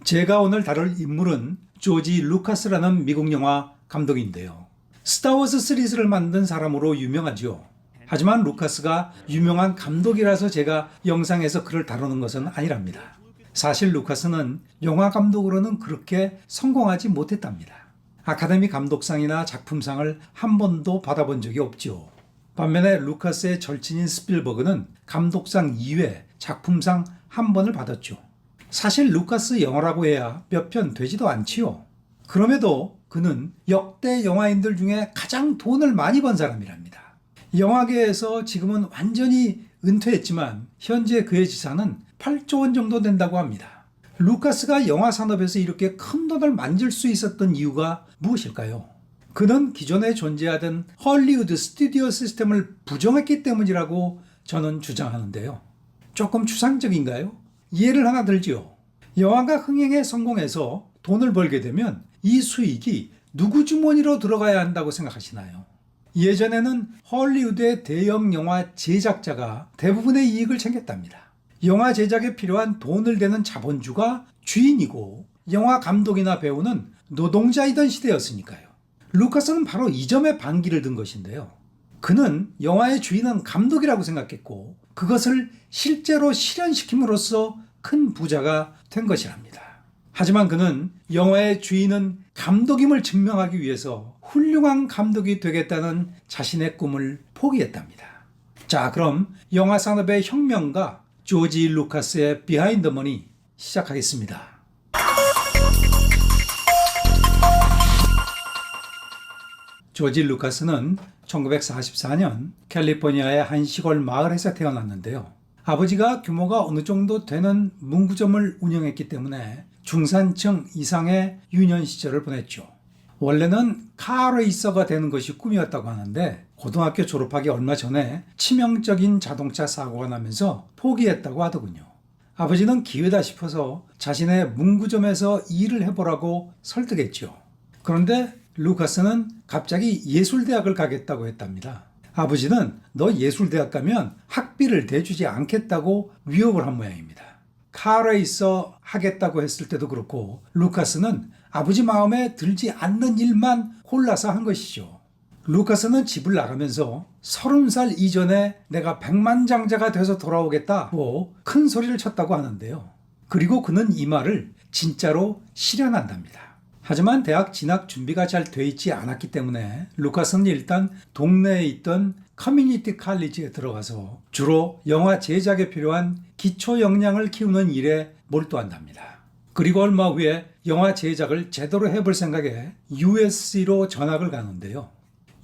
제가 오늘 다룰 인물은 조지 루카스라는 미국 영화 감독인데요. 스타워즈 시리즈를 만든 사람으로 유명하죠. 하지만 루카스가 유명한 감독이라서 제가 영상에서 그를 다루는 것은 아니랍니다. 사실 루카스는 영화 감독으로는 그렇게 성공하지 못했답니다. 아카데미 감독상이나 작품상을 한 번도 받아본 적이 없죠. 반면에 루카스의 절친인 스필버그는 감독상 2회, 작품상 1번을 받았죠. 사실 루카스 영화라고 해야 몇 편 되지도 않지요. 그럼에도 그는 역대 영화인들 중에 가장 돈을 많이 번 사람이랍니다. 영화계에서 지금은 완전히 은퇴했지만 현재 그의 지산은 8조 원 정도 된다고 합니다. 루카스가 영화 산업에서 이렇게 큰 돈을 만질 수 있었던 이유가 무엇일까요? 그는 기존에 존재하던 헐리우드 스튜디오 시스템을 부정했기 때문이라고 저는 주장하는데요. 조금 추상적인가요? 예를 하나 들지요. 영화가 흥행에 성공해서 돈을 벌게 되면 이 수익이 누구 주머니로 들어가야 한다고 생각하시나요? 예전에는 헐리우드의 대형 영화 제작자가 대부분의 이익을 챙겼답니다. 영화 제작에 필요한 돈을 대는 자본주가 주인이고 영화 감독이나 배우는 노동자이던 시대였으니까요. 루카스는 바로 이 점에 반기를 든 것인데요. 그는 영화의 주인은 감독이라고 생각했고 그것을 실제로 실현시킴으로써 큰 부자가 된 것이랍니다. 하지만 그는 영화의 주인은 감독임을 증명하기 위해서 훌륭한 감독이 되겠다는 자신의 꿈을 포기했답니다. 자, 그럼 영화 산업의 혁명가 조지 루카스의 비하인드 머니 시작하겠습니다. 조지 루카스는 1944년 캘리포니아의 한 시골 마을에서 태어났는데요. 아버지가 규모가 어느 정도 되는 문구점을 운영했기 때문에 중산층 이상의 유년 시절을 보냈죠. 원래는 카레이서가 되는 것이 꿈이었다고 하는데 고등학교 졸업하기 얼마 전에 치명적인 자동차 사고가 나면서 포기했다고 하더군요. 아버지는 기회다 싶어서 자신의 문구점에서 일을 해보라고 설득했죠. 그런데 루카스는 갑자기 예술대학을 가겠다고 했답니다. 아버지는 너 예술대학 가면 학비를 대주지 않겠다고 위협을 한 모양입니다. 카레이서 하겠다고 했을 때도 그렇고 루카스는 아버지 마음에 들지 않는 일만 골라서 한 것이죠. 루카스는 집을 나가면서 30살 이전에 내가 백만장자가 돼서 돌아오겠다고 큰 소리를 쳤다고 하는데요. 그리고 그는 이 말을 진짜로 실현한답니다. 하지만 대학 진학 준비가 잘 돼 있지 않았기 때문에 루카스는 일단 동네에 있던 커뮤니티 칼리지에 들어가서 주로 영화 제작에 필요한 기초 역량을 키우는 일에 몰두한답니다. 그리고 얼마 후에 영화 제작을 제대로 해볼 생각에 USC로 전학을 가는데요.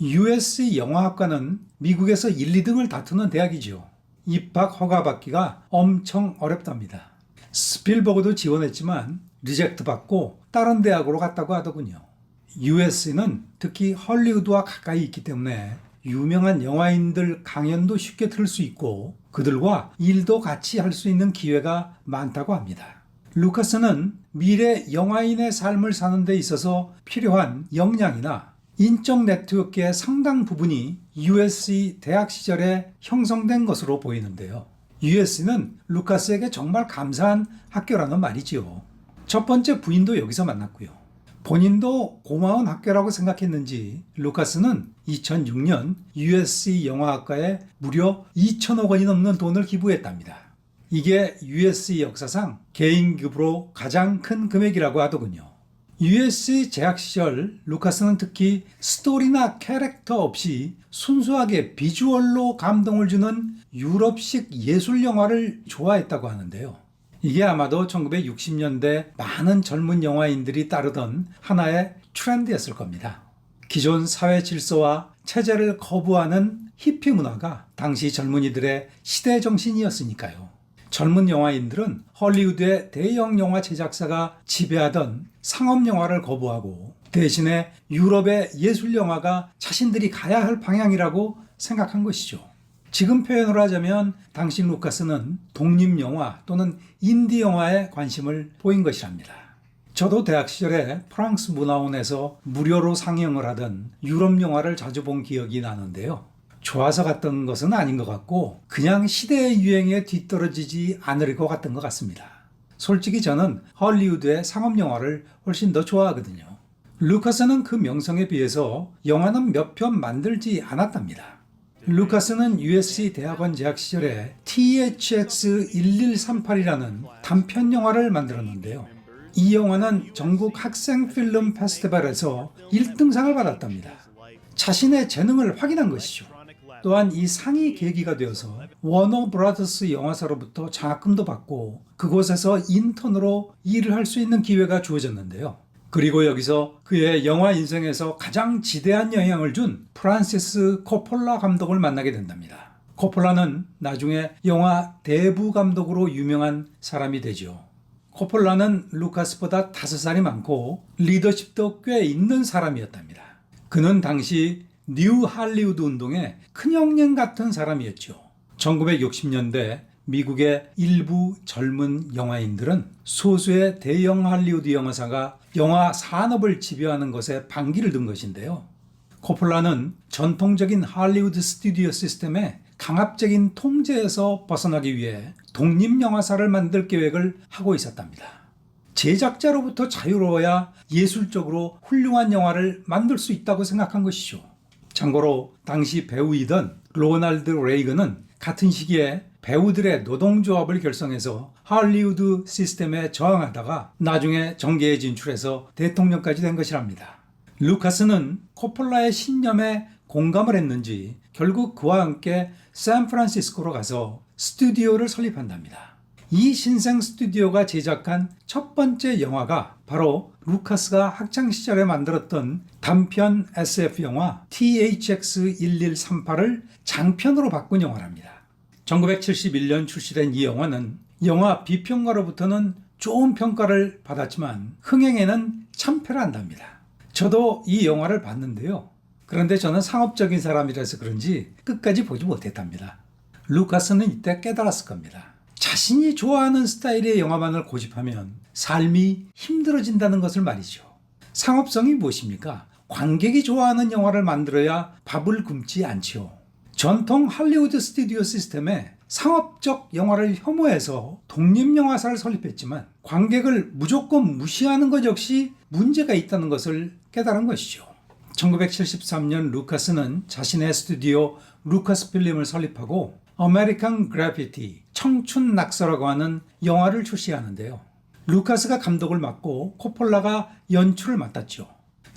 USC 영화학과는 미국에서 1, 2등을 다투는 대학이죠. 입학 허가 받기가 엄청 어렵답니다. 스필버그도 지원했지만 리젝트 받고 다른 대학으로 갔다고 하더군요. USC는 특히 헐리우드와 가까이 있기 때문에 유명한 영화인들 강연도 쉽게 들을 수 있고 그들과 일도 같이 할 수 있는 기회가 많다고 합니다. 루카스는 미래 영화인의 삶을 사는 데 있어서 필요한 역량이나 인적 네트워크의 상당 부분이 USC 대학 시절에 형성된 것으로 보이는데요. USC는 루카스에게 정말 감사한 학교라는 말이지요. 첫 번째 부인도 여기서 만났고요. 본인도 고마운 학교라고 생각했는지 루카스는 2006년 USC 영화학과에 무려 2천억 원이 넘는 돈을 기부했답니다. 이게 USC 역사상 개인 기부로 가장 큰 금액이라고 하더군요. USC 재학 시절 루카스는 특히 스토리나 캐릭터 없이 순수하게 비주얼로 감동을 주는 유럽식 예술 영화를 좋아했다고 하는데요. 이게 아마도 1960년대 많은 젊은 영화인들이 따르던 하나의 트렌드였을 겁니다. 기존 사회 질서와 체제를 거부하는 히피 문화가 당시 젊은이들의 시대 정신이었으니까요. 젊은 영화인들은 헐리우드의 대형 영화 제작사가 지배하던 상업 영화를 거부하고 대신에 유럽의 예술 영화가 자신들이 가야 할 방향이라고 생각한 것이죠. 지금 표현으로 하자면 당시 루카스는 독립영화 또는 인디 영화에 관심을 보인 것이랍니다. 저도 대학 시절에 프랑스 문화원에서 무료로 상영을 하던 유럽 영화를 자주 본 기억이 나는데요. 좋아서 갔던 것은 아닌 것 같고 그냥 시대의 유행에 뒤떨어지지 않으려고 갔던 것 같습니다. 솔직히 저는 헐리우드의 상업영화를 훨씬 더 좋아하거든요. 루카스는 그 명성에 비해서 영화는 몇 편 만들지 않았답니다. 루카스는 USC 대학원 재학 시절에 THX 1138이라는 단편 영화를 만들었는데요. 이 영화는 전국 학생 필름 페스티벌에서 1등상을 받았답니다. 자신의 재능을 확인한 것이죠. 또한 이 상이 계기가 되어서 워너 브라더스 영화사로부터 장학금도 받고 그곳에서 인턴으로 일을 할 수 있는 기회가 주어졌는데요. 그리고 여기서 그의 영화 인생에서 가장 지대한 영향을 준 프란시스 코폴라 감독을 만나게 된답니다. 코폴라는 나중에 영화 대부 감독으로 유명한 사람이 되죠. 코폴라는 루카스보다 5살이 많고 리더십도 꽤 있는 사람이었답니다. 그는 당시 뉴 할리우드 운동의 큰 형님 같은 사람이었죠. 1960년대 미국의 일부 젊은 영화인들은 소수의 대형 할리우드 영화사가 영화 산업을 지배하는 것에 반기를 든 것인데요. 코폴라는 전통적인 할리우드 스튜디오 시스템의 강압적인 통제에서 벗어나기 위해 독립영화사를 만들 계획을 하고 있었답니다. 제작자로부터 자유로워야 예술적으로 훌륭한 영화를 만들 수 있다고 생각한 것이죠. 참고로 당시 배우이던 로널드 레이건은 같은 시기에 배우들의 노동조합을 결성해서 할리우드 시스템에 저항하다가 나중에 정계에 진출해서 대통령까지 된 것이랍니다. 루카스는 코폴라의 신념에 공감을 했는지 결국 그와 함께 샌프란시스코로 가서 스튜디오를 설립한답니다. 이 신생 스튜디오가 제작한 첫 번째 영화가 바로 루카스가 학창시절에 만들었던 단편 SF 영화 THX 1138을 장편으로 바꾼 영화랍니다. 1971년 출시된 이 영화는 영화 비평가로부터는 좋은 평가를 받았지만 흥행에는 참패를 한답니다. 저도 이 영화를 봤는데요. 그런데 저는 상업적인 사람이라서 그런지 끝까지 보지 못했답니다. 루카스는 이때 깨달았을 겁니다. 자신이 좋아하는 스타일의 영화만을 고집하면 삶이 힘들어진다는 것을 말이죠. 상업성이 무엇입니까? 관객이 좋아하는 영화를 만들어야 밥을 굶지 않지요. 전통 할리우드 스튜디오 시스템에 상업적 영화를 혐오해서 독립영화사를 설립했지만 관객을 무조건 무시하는 것 역시 문제가 있다는 것을 깨달은 것이죠. 1973년 루카스는 자신의 스튜디오 루카스 필름을 설립하고 아메리칸 그래피티, 청춘 낙서라고 하는 영화를 출시하는데요. 루카스가 감독을 맡고 코폴라가 연출을 맡았죠.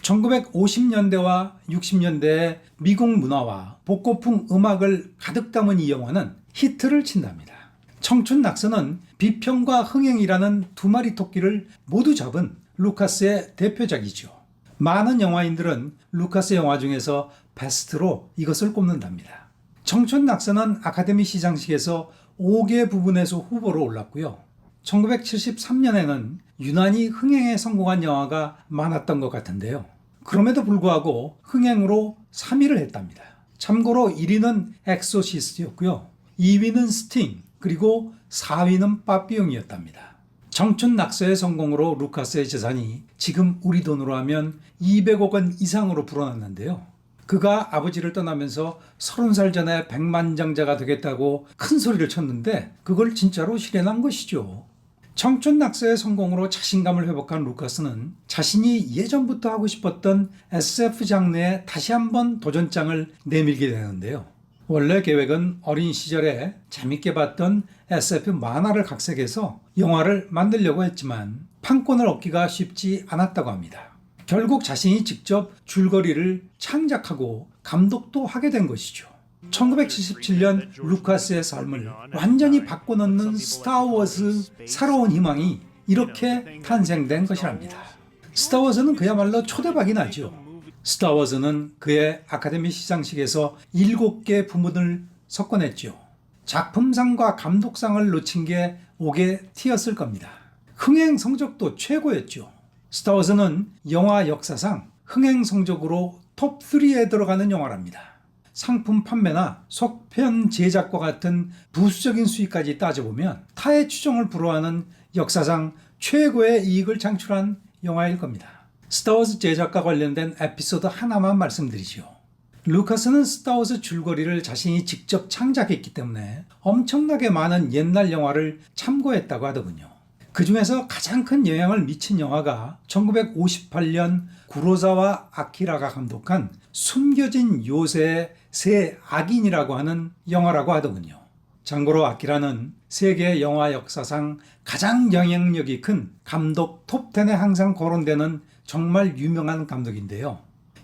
1950년대와 60년대의 미국 문화와 복고풍 음악을 가득 담은 이 영화는 히트를 친답니다. 청춘 낙서는 비평과 흥행이라는 두 마리 토끼를 모두 잡은 루카스의 대표작이죠. 많은 영화인들은 루카스 영화 중에서 베스트로 이것을 꼽는답니다. 청춘 낙서는 아카데미 시상식에서 5개 부분에서 후보로 올랐고요. 1973년에는 유난히 흥행에 성공한 영화가 많았던 것 같은데요. 그럼에도 불구하고 흥행으로 3위를 했답니다. 참고로 1위는 엑소시스트였고요. 2위는 스팅, 그리고 4위는 빠삐용이었답니다. 청춘 낙서의 성공으로 루카스의 재산이 지금 우리 돈으로 하면 200억 원 이상으로 불어났는데요. 그가 아버지를 떠나면서 30살 전에 백만장자가 되겠다고 큰 소리를 쳤는데 그걸 진짜로 실현한 것이죠. 청춘 낙서의 성공으로 자신감을 회복한 루카스는 자신이 예전부터 하고 싶었던 SF 장르에 다시 한번 도전장을 내밀게 되는데요. 원래 계획은 어린 시절에 재밌게 봤던 SF 만화를 각색해서 영화를 만들려고 했지만 판권을 얻기가 쉽지 않았다고 합니다. 결국 자신이 직접 줄거리를 창작하고 감독도 하게 된 것이죠. 1977년 루카스의 삶을 완전히 바꿔놓는 스타워즈 새로운 희망이 이렇게 탄생된 것이랍니다. 스타워즈는 그야말로 초대박이 나죠. 스타워즈는 그의 아카데미 시상식에서 7개 부문을 석권했죠. 작품상과 감독상을 놓친 게 옥에 튀었을 겁니다. 흥행 성적도 최고였죠. 스타워즈는 영화 역사상 흥행 성적으로 톱3에 들어가는 영화랍니다. 상품 판매나 속편 제작과 같은 부수적인 수익까지 따져보면 타의 추종을 불허하는 역사상 최고의 이익을 창출한 영화일 겁니다. 스타워즈 제작과 관련된 에피소드 하나만 말씀드리죠. 루카스는 스타워즈 줄거리를 자신이 직접 창작했기 때문에 엄청나게 많은 옛날 영화를 참고했다고 하더군요. 그 중에서 가장 큰 영향을 미친 영화가 1958년 구로사와 아키라가 감독한 숨겨진 요새의 새 악인이라고 하는 영화라고 하더군요. 참고로 아키라는 세계 영화 역사상 가장 영향력이 큰 감독 톱10에 항상 거론되는 정말 유명한 감독인데요.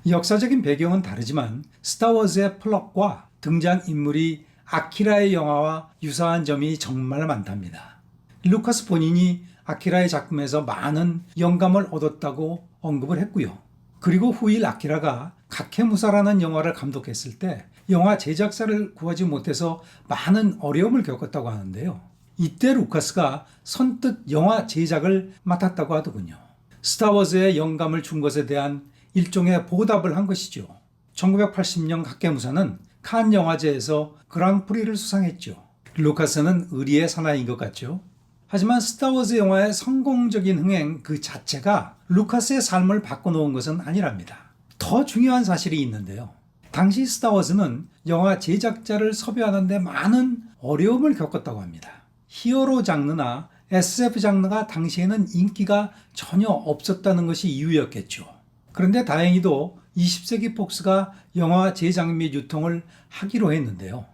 역사적인 배경은 다르지만 스타워즈의 플롯과 등장인물이 아키라의 영화와 유사한 점이 정말 많답니다. 루카스 본인이 아키라의 작품에서 많은 영감을 얻었다고 언급을 했고요. 그리고 후일 아키라가 가케무사라는 영화를 감독했을 때 영화 제작사를 구하지 못해서 많은 어려움을 겪었다고 하는데요. 이때 루카스가 선뜻 영화 제작을 맡았다고 하더군요. 스타워즈에 영감을 준 것에 대한 일종의 보답을 한 것이죠. 1980년 가케무사는 칸 영화제에서 그랑프리를 수상했죠. 루카스는 의리의 사나이인 것 같죠. 하지만 스타워즈 영화의 성공적인 흥행 그 자체가 루카스의 삶을 바꿔놓은 것은 아니랍니다. 더 중요한 사실이 있는데요. 당시 스타워즈는 영화 제작자를 섭외하는 데 많은 어려움을 겪었다고 합니다. 히어로 장르나 SF 장르가 당시에는 인기가 전혀 없었다는 것이 이유였겠죠. 그런데 다행히도 20세기 폭스가 영화 제작 및 유통을 하기로 했는데요.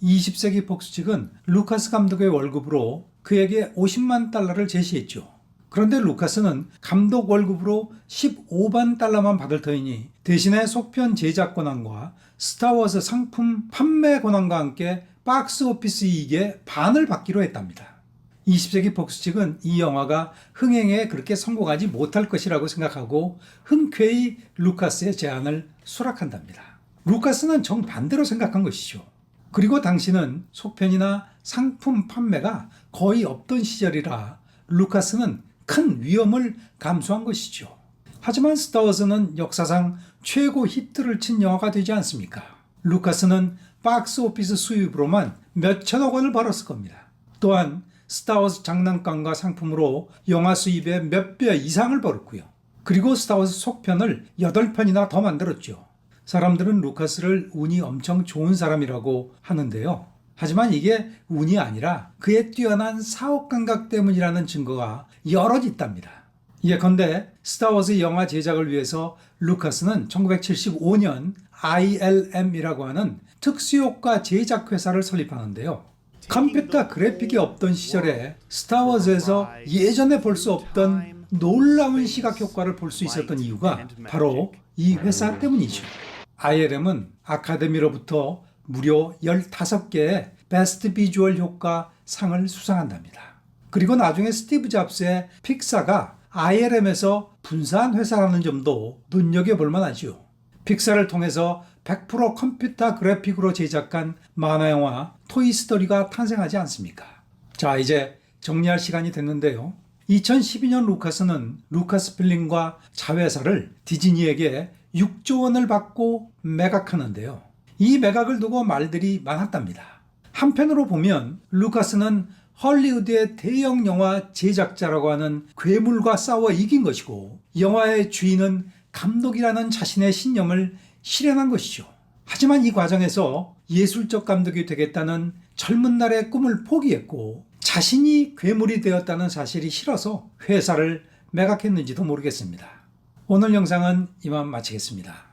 20세기 폭스 측은 루카스 감독의 월급으로 그에게 $50만 제시했죠. 그런데 루카스는 감독 월급으로 $15만 받을 터이니 대신에 속편 제작 권한과 스타워즈 상품 판매 권한과 함께 박스 오피스 이익의 반을 받기로 했답니다. 20세기 폭스 측은 이 영화가 흥행에 그렇게 성공하지 못할 것이라고 생각하고 흔쾌히 루카스의 제안을 수락한답니다. 루카스는 정반대로 생각한 것이죠. 그리고 당시는 속편이나 상품 판매가 거의 없던 시절이라 루카스는 큰 위험을 감수한 것이죠. 하지만 스타워즈는 역사상 최고 히트를 친 영화가 되지 않습니까? 루카스는 박스 오피스 수입으로만 몇천억 원을 벌었을 겁니다. 또한 스타워즈 장난감과 상품으로 영화 수입의 몇 배 이상을 벌었고요. 그리고 스타워즈 속편을 8편이나 더 만들었죠. 사람들은 루카스를 운이 엄청 좋은 사람이라고 하는데요. 하지만 이게 운이 아니라 그의 뛰어난 사업 감각 때문이라는 증거가 여럿 있답니다. 예컨대 스타워즈 영화 제작을 위해서 루카스는 1975년 ILM이라고 하는 특수효과 제작회사를 설립하는데요. 컴퓨터 그래픽이 없던 시절에 스타워즈에서 예전에 볼 수 없던 놀라운 시각 효과를 볼 수 있었던 이유가 바로 이 회사 때문이죠. ILM은 아카데미로부터 무려 15개의 베스트 비주얼 효과 상을 수상한답니다. 그리고 나중에 스티브 잡스의 픽사가 ILM에서 분사한 회사라는 점도 눈여겨볼 만하죠. 픽사를 통해서 100% 컴퓨터 그래픽으로 제작한 만화영화 토이스토리가 탄생하지 않습니까? 자, 이제 정리할 시간이 됐는데요. 2012년 루카스는 루카스필름과 자회사를 디즈니에게 6조 원을 받고 매각하는데요. 이 매각을 두고 말들이 많았답니다. 한편으로 보면 루카스는 헐리우드의 대형 영화 제작자라고 하는 괴물과 싸워 이긴 것이고 영화의 주인은 감독이라는 자신의 신념을 실현한 것이죠. 하지만 이 과정에서 예술적 감독이 되겠다는 젊은 날의 꿈을 포기했고 자신이 괴물이 되었다는 사실이 싫어서 회사를 매각했는지도 모르겠습니다. 오늘 영상은 이만 마치겠습니다.